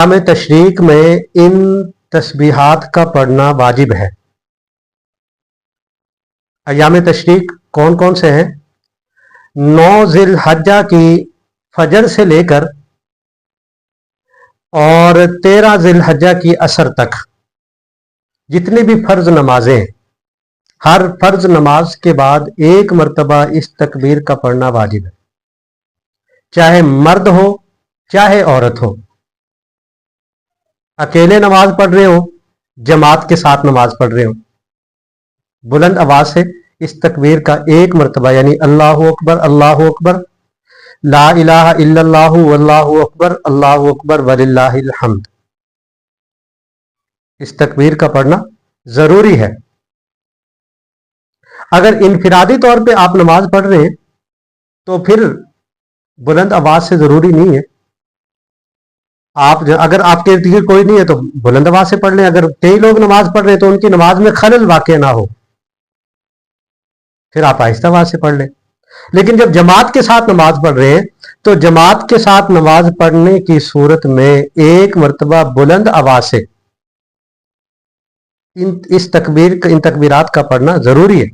अयाम तशरीक में इन तस्बीहात का पढ़ना वाजिब है। अयाम तशरीक कौन कौन से हैं? 9 ज़िलहज्जा की फजर से लेकर और 13 ज़िलहज्जा की असर तक जितनी भी फर्ज नमाजें, हर फर्ज नमाज के बाद एक मर्तबा इस तकबीर का पढ़ना वाजिब है, चाहे मर्द हो चाहे औरत हो। अकेले नमाज पढ़ रहे हो, जमात के साथ नमाज पढ़ रहे हो, बुलंद आवाज से इस तकबीर का एक मर्तबा यानी अल्लाहु अकबर ला इलाहा इल्लल्लाहु अल्लाहु अकबर वलिल्लाहिल हम्द, इस तकबीर का पढ़ना जरूरी है। अगर इनफिरादी तौर पे आप नमाज पढ़ रहे हैं तो फिर बुलंद आवाज से जरूरी नहीं है। अगर आपके इर्द गिर्द कोई नहीं है तो बुलंद आवाज से पढ़ लें। अगर कई लोग नमाज पढ़ रहे हैं तो उनकी नमाज में खलल वाक़या ना हो, फिर आप आहिस्ता आवाज से पढ़ लें। लेकिन जब जमात के साथ नमाज पढ़ रहे हैं तो जमात के साथ नमाज पढ़ने की सूरत में एक मर्तबा बुलंद आवाज से इन तकबीरात का पढ़ना जरूरी है।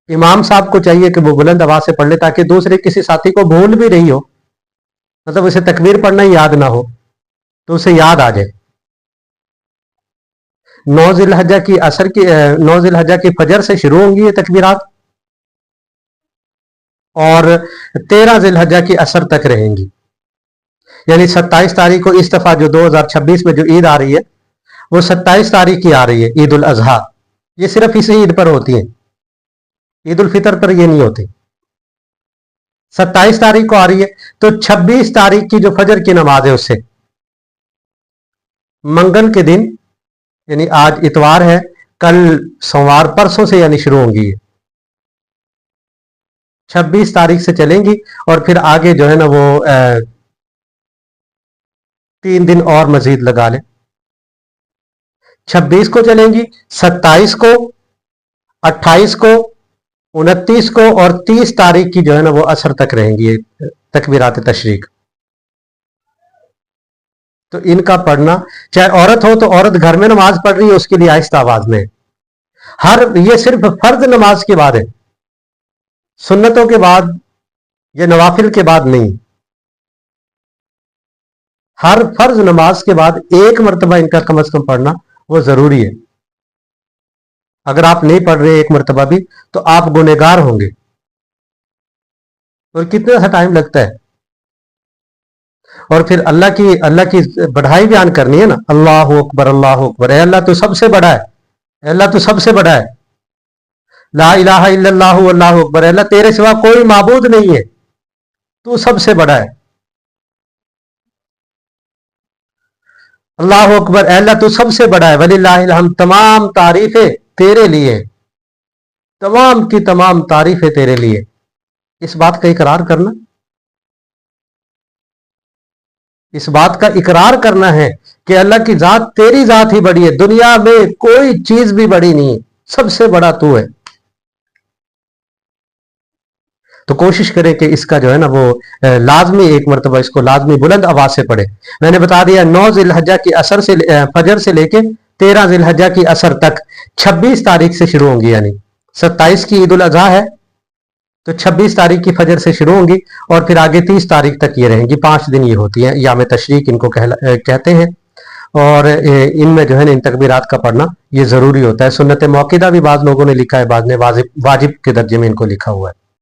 इमाम साहब को चाहिए कि वो बुलंद आवाज से पढ़ ले ताकि दूसरे किसी साथी को भूल भी रही हो, मतलब उसे तकबीर पढ़ना ही याद ना हो तो उसे याद आ जाए। 9 ज़िलहज्जा की फजर से शुरू होंगी ये तकबीरात और 13 ज़िलहज्जा की असर तक रहेंगी। यानी 27 तारीख को इस दफा जो 2026 में जो ईद आ रही है वो 27 तारीख की आ रही है, ईद उल अजहा। ये सिर्फ इसी ईद पर होती है, ईद उल फितर पर ये नहीं होती। 27 तारीख को आ रही है तो 26 तारीख की जो फजर की नमाज है उससे मंगल के दिन, यानी आज इतवार है, कल सोमवार, परसों से यानी शुरू होंगी, 26 तारीख से चलेंगी और फिर आगे जो है ना वो 3 दिन और मजीद लगा लें। 26 को चलेंगी, 27 को, 28 को, 29 को और 30 तारीख की जो है ना वो असर तक रहेंगी तकबीरात तशरीक। तो इनका पढ़ना, चाहे औरत हो तो औरत घर में नमाज पढ़ रही है उसके लिए आहिस्ता आवाज में, ये सिर्फ फर्ज नमाज के बाद है, सुन्नतों के बाद या नवाफिल के बाद नहीं। हर फर्ज नमाज के बाद एक मर्तबा इनका कम से कम पढ़ना वो जरूरी है। अगर आप नहीं पढ़ रहे एक मर्तबा भी तो आप गुनहगार होंगे। और कितना सा टाइम लगता है, और फिर अल्लाह की बढ़ाई बयान करनी है ना, अल्लाहु अकबर, ए अल्लाह तू सबसे बड़ा है, अल्लाह तू सबसे बड़ा है, ला इलाहा इल्लल्लाहु अल्लाहु अकबर, अल्लाह तेरे सिवा कोई माबूद नहीं है, तू सबसे बड़ा है, अल्लाहु अकबर, अल्लाह तू सबसे बड़ा है, वलिल्लाहिल हम्द, तमाम तारीफें तेरे लिए, तमाम की तमाम तारीफें तेरे लिए। इस बात का इकरार करना, इस बात का इकरार करना है कि अल्लाह की जात, तेरी जात ही बड़ी है, दुनिया में कोई चीज भी बड़ी नहीं है, सबसे बड़ा तू है। तो कोशिश करें कि इसका जो है ना वो लाजमी एक मरतबा इसको लाजमी बुलंद आवाज से पढ़े। मैंने बता दिया 9 ज़िलहज्जा की असर से फजर से लेके 13 ज़िलहज्जा की असर तक 26 तारीख से शुरू होंगी, यानी 27 की ईद उल अजहा है तो 26 तारीख की फजर से शुरू होंगी और फिर आगे 30 तारीख तक ये रहेंगी। 5 दिन ये होती हैं, याम तशरीक इनको कहते हैं। और इनमें जो है ना इन तकबीरात का पढ़ना ये जरूरी होता है। सुन्नत मौक़िदा भी बाज़ लोगों ने लिखा है, बाज़ ने वाजिब के दर्जे में इनको लिखा हुआ है।